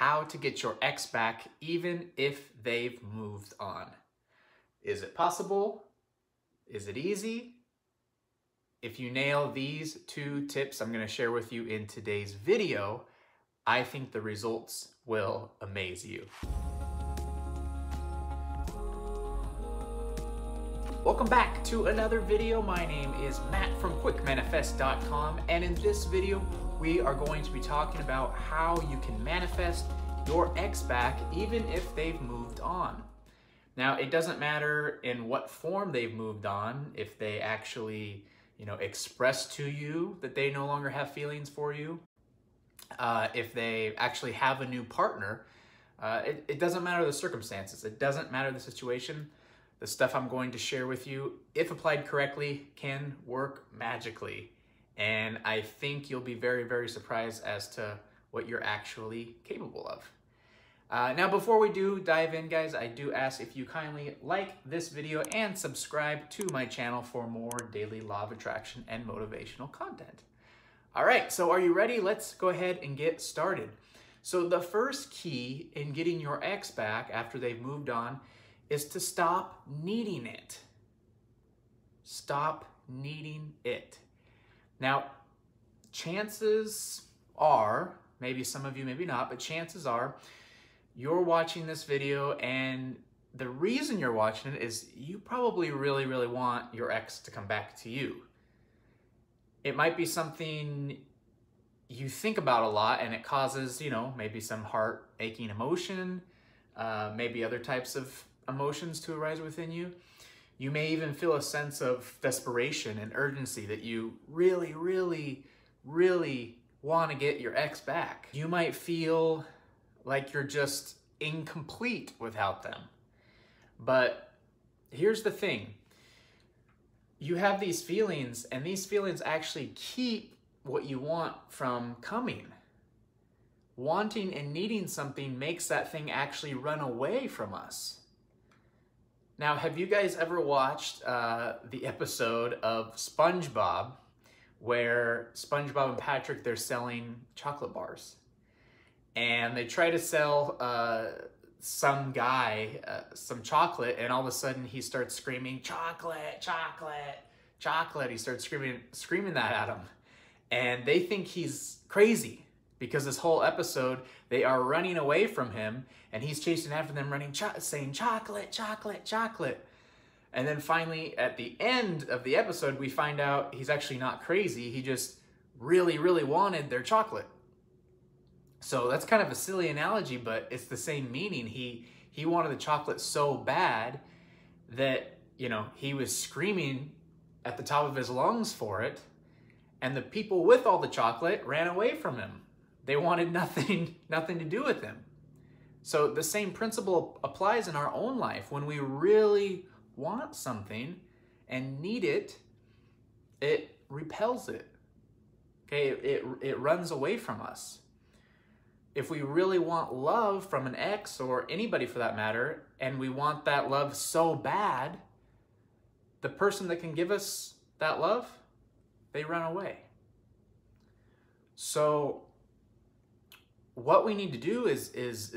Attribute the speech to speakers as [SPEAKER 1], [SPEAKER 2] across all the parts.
[SPEAKER 1] how to get your ex back even if they've moved on. Is it possible? Is it easy? If you nail these 2 tips I'm going to share with you in today's video, I think the results will amaze you. Welcome back to another video. My name is Matt from QuickManifest.com, and in this video we are going to be talking about how you can manifest your ex back even if they've moved on. Now, it doesn't matter in what form they've moved on, if they actually express to you that they no longer have feelings for you, if they actually have a new partner. It doesn't matter the circumstances. It doesn't matter the situation. The stuff I'm going to share with you, if applied correctly, can work magically. And I think you'll be very, very surprised as to what you're actually capable of. Now, before we do dive in, guys, I do ask if you kindly like this video and subscribe to my channel for more daily law of attraction and motivational content. All right, so are you ready? Let's go ahead and get started. So the first key in getting your ex back after they've moved on is to stop needing it. Stop needing it. Now, chances are, maybe some of you, maybe not, but chances are you're watching this video and the reason you're watching it is you probably really, really want your ex to come back to you. It might be something you think about a lot and it causes, maybe some heart-aching emotion, maybe other types of emotions to arise within you. You may even feel a sense of desperation and urgency that you really, really, really want to get your ex back. You might feel like you're just incomplete without them. But here's the thing. You have these feelings, and these feelings actually keep what you want from coming. Wanting and needing something makes that thing actually run away from us. Now, have you guys ever watched the episode of SpongeBob where SpongeBob and Patrick, they're selling chocolate bars? And they try to sell some guy some chocolate, and all of a sudden he starts screaming, "Chocolate, chocolate, chocolate." He starts screaming that at him. And they think he's crazy because this whole episode, they are running away from him, and he's chasing after them, saying, "Chocolate, chocolate, chocolate." And then finally, at the end of the episode, we find out he's actually not crazy. He just really, really wanted their chocolate. So that's kind of a silly analogy, but it's the same meaning. He wanted the chocolate so bad that, he was screaming at the top of his lungs for it, and the people with all the chocolate ran away from him. They wanted nothing to do with him. So the same principle applies in our own life. When we really want something and need it, it repels it. Okay, it runs away from us. If we really want love from an ex or anybody for that matter, and we want that love so bad, the person that can give us that love, they run away. So what we need to do is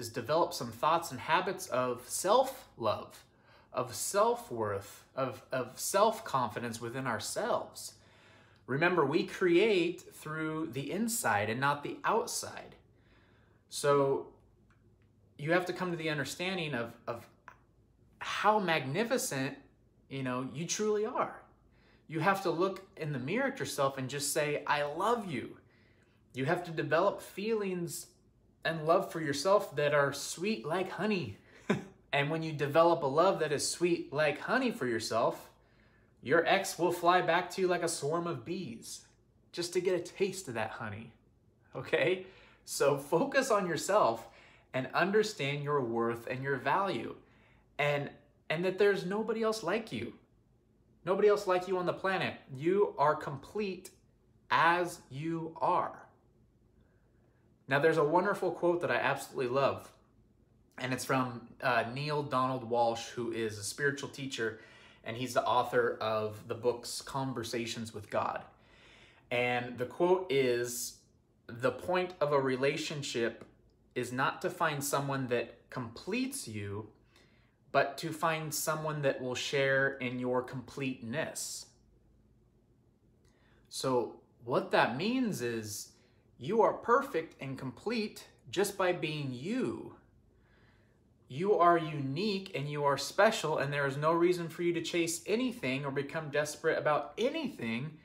[SPEAKER 1] develop some thoughts and habits of self-love, of self-worth, of self-confidence within ourselves. Remember, we create through the inside and not the outside. So you have to come to the understanding of how magnificent, you truly are. You have to look in the mirror at yourself and just say, "I love you." You have to develop feelings and love for yourself that are sweet like honey. And when you develop a love that is sweet like honey for yourself, your ex will fly back to you like a swarm of bees just to get a taste of that honey. Okay? So focus on yourself and understand your worth and your value, and that there's nobody else like you. Nobody else like you on the planet. You are complete as you are. Now, there's a wonderful quote that I absolutely love, and it's from Neale Donald Walsch, who is a spiritual teacher, and he's the author of the books Conversations with God. And the quote is, "The point of a relationship is not to find someone that completes you, but to find someone that will share in your completeness. So what that means is you are perfect and complete just by being you. You are unique and you are special, and there is no reason for you to chase anything or become desperate about anything,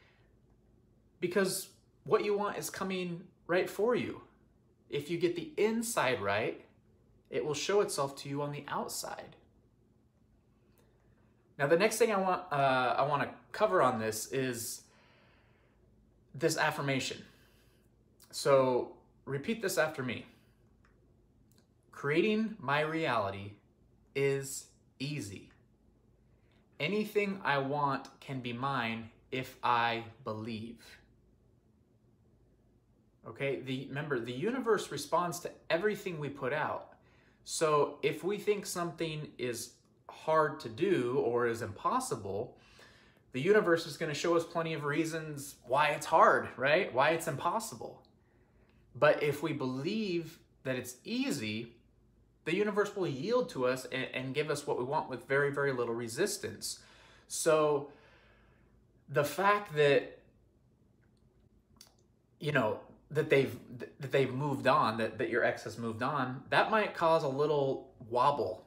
[SPEAKER 1] because what you want is coming right for you. If you get the inside right, it will show itself to you on the outside. Now, the next thing I want to cover on this is this affirmation. So repeat this after me. Creating my reality is easy. Anything I want can be mine if I believe. Okay, remember, the universe responds to everything we put out. So if we think something is hard to do or is impossible, the universe is going to show us plenty of reasons why it's hard, right? Why it's impossible. But if we believe that it's easy, the universe will yield to us and give us what we want with very, very little resistance. So the fact that, you know, that they've moved on, that your ex has moved on, that might cause a little wobble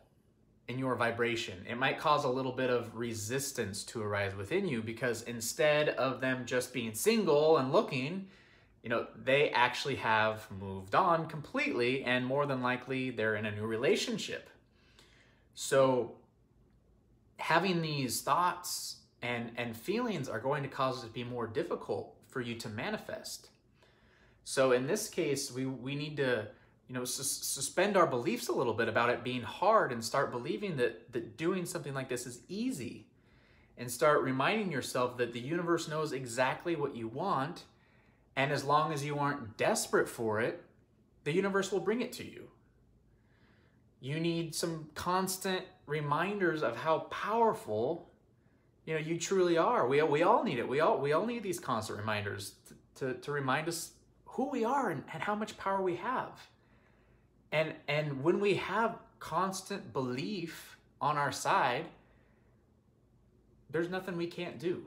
[SPEAKER 1] in your vibration. It might cause a little bit of resistance to arise within you, because instead of them just being single and looking, you know, they actually have moved on completely, and more than likely they're in a new relationship. So having these thoughts and feelings are going to cause it to be more difficult for you to manifest. So in this case, we need to, you know, suspend our beliefs a little bit about it being hard and start believing that doing something like this is easy, and start reminding yourself that the universe knows exactly what you want. And as long as you aren't desperate for it, the universe will bring it to you. You need some constant reminders of how powerful, you know, you truly are. We all need it. We all need these constant reminders to remind us who we are and how much power we have. And when we have constant belief on our side, there's nothing we can't do.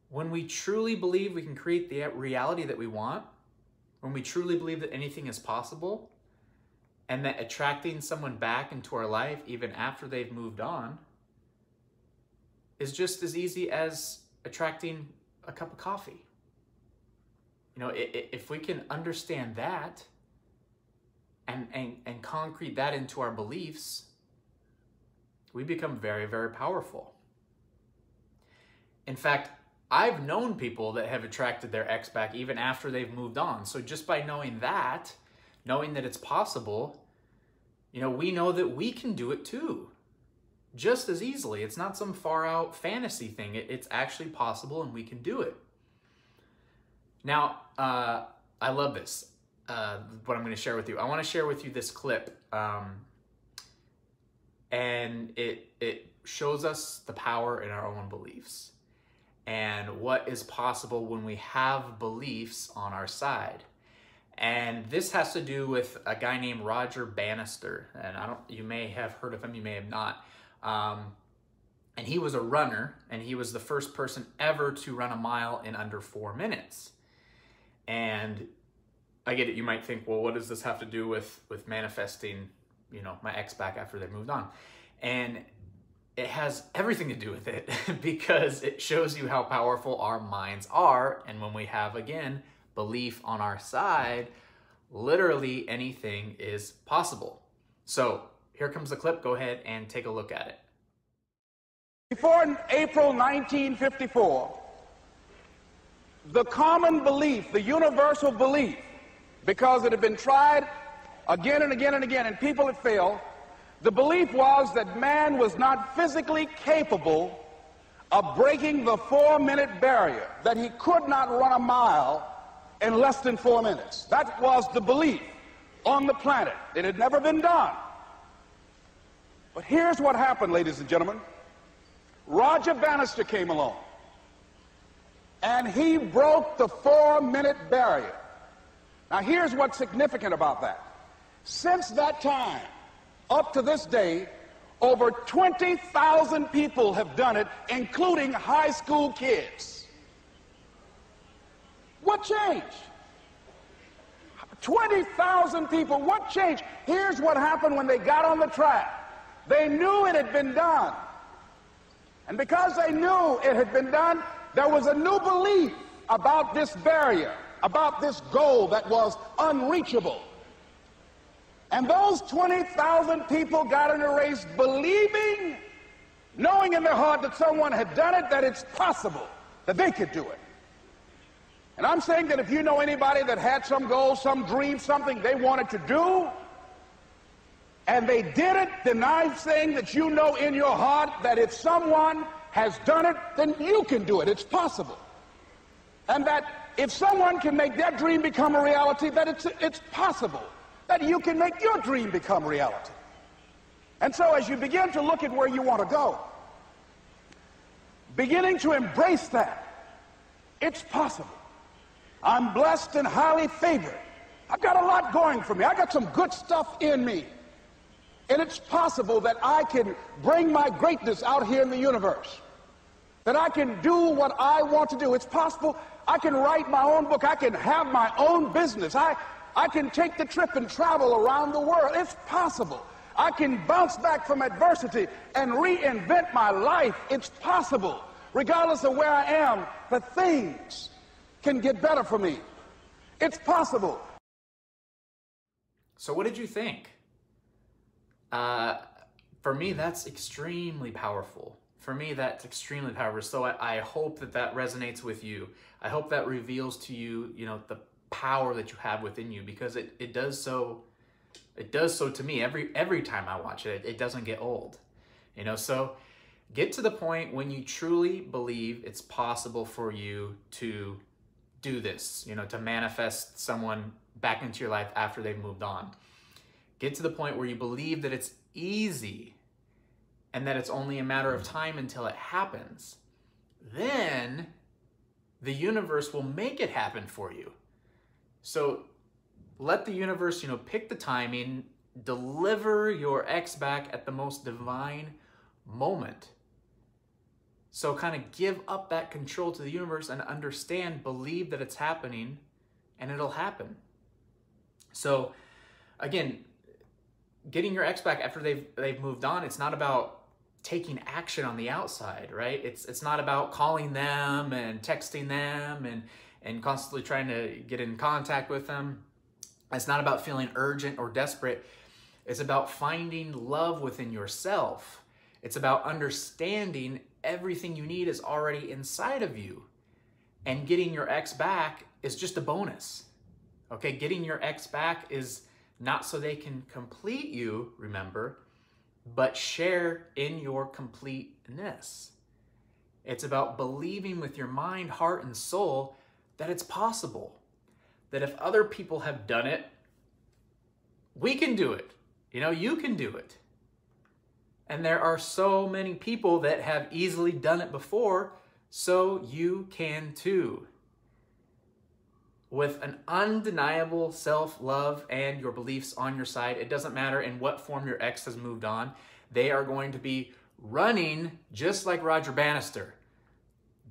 [SPEAKER 1] When we truly believe we can create the reality that we want, when we truly believe that anything is possible, and that attracting someone back into our life, even after they've moved on, is just as easy as attracting a cup of coffee. You know, if we can understand that and concrete that into our beliefs, we become very, very powerful. In fact, I've known people that have attracted their ex back even after they've moved on. So just by knowing that it's possible, you know, we know that we can do it too, just as easily. It's not some far out fantasy thing. It's actually possible, and we can do it. Now, I love this, what I'm going to share with you. I want to share with you this clip, and it shows us the power in our own beliefs and what is possible when we have beliefs on our side. And this has to do with a guy named Roger Bannister. And you may have heard of him, you may have not. And he was a runner, and he was the first person ever to run a mile in under 4 minutes. And I get it, you might think, well, what does this have to do with manifesting, you know, my ex back after they moved on? And it has everything to do with it, because it shows you how powerful our minds are. And when we have, again, belief on our side, literally anything is possible. So here comes the clip. Go ahead and take a look at it.
[SPEAKER 2] Before April 1954, the common belief, the universal belief, because it had been tried again and again and again, and people had failed, the belief was that man was not physically capable of breaking the 4-minute barrier, that he could not run a mile in less than 4 minutes. That was the belief on the planet. It had never been done. But here's what happened, ladies and gentlemen. Roger Bannister came along, and he broke the 4-minute barrier. Now, here's what's significant about that. Since that time, up to this day, over 20,000 people have done it, including high school kids. What changed? 20,000 people. What changed? Here's what happened when they got on the track. They knew it had been done. And because they knew it had been done, there was a new belief about this barrier, about this goal that was unreachable. And those 20,000 people got in a race believing, knowing in their heart that someone had done it, that it's possible, that they could do it. And I'm saying that if you know anybody that had some goal, some dream, something they wanted to do, and they did it, then I'm saying that you know in your heart that if someone has done it, then you can do it. It's possible. And that if someone can make their dream become a reality, that it's possible that you can make your dream become reality. And so as you begin to look at where you want to go, beginning to embrace that, it's possible. I'm blessed and highly favored. I've got a lot going for me. I got some good stuff in me. And it's possible that I can bring my greatness out here in the universe. That I can do what I want to do. It's possible I can write my own book. I can have my own business. I can take the trip and travel around the world. It's possible. I can bounce back from adversity and reinvent my life. It's possible. Regardless of where I am, that things can get better for me. It's possible.
[SPEAKER 1] So what did you think? For me, that's extremely powerful. For me, that's extremely powerful. So I hope that that resonates with you. I hope that reveals to you, the power that you have within you, because it does so to me every time I watch it. It doesn't get old. So get to the point when you truly believe it's possible for you to do this, to manifest someone back into your life after they've moved on. Get to the point where you believe that it's easy and that it's only a matter of time until it happens. Then the universe will make it happen for you. So let the universe, pick the timing, deliver your ex back at the most divine moment. So kind of give up that control to the universe and understand, believe that it's happening, and it'll happen. So again, getting your ex back after they've moved on, it's not about taking action on the outside, right? It's not about calling them and texting them and constantly trying to get in contact with them. It's not about feeling urgent or desperate. It's about finding love within yourself. It's about understanding everything you need is already inside of you. And getting your ex back is just a bonus. Okay, getting your ex back is not so they can complete you, remember, but share in your completeness. It's about believing with your mind, heart, and soul that it's possible. That if other people have done it, we can do it. You can do it. And there are so many people that have easily done it before, so you can too. With an undeniable self-love and your beliefs on your side, it doesn't matter in what form your ex has moved on, they are going to be running just like Roger Bannister.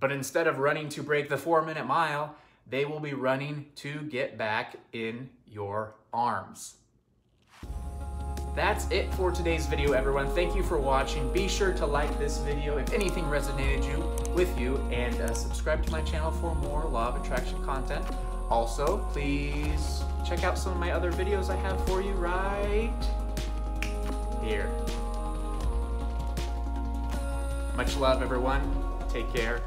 [SPEAKER 1] But instead of running to break the 4-minute mile, they will be running to get back in your arms. That's it for today's video, everyone. Thank you for watching. Be sure to like this video if anything resonated with you, and subscribe to my channel for more Law of Attraction content. Also, please check out some of my other videos I have for you right here. Much love, everyone. Take care.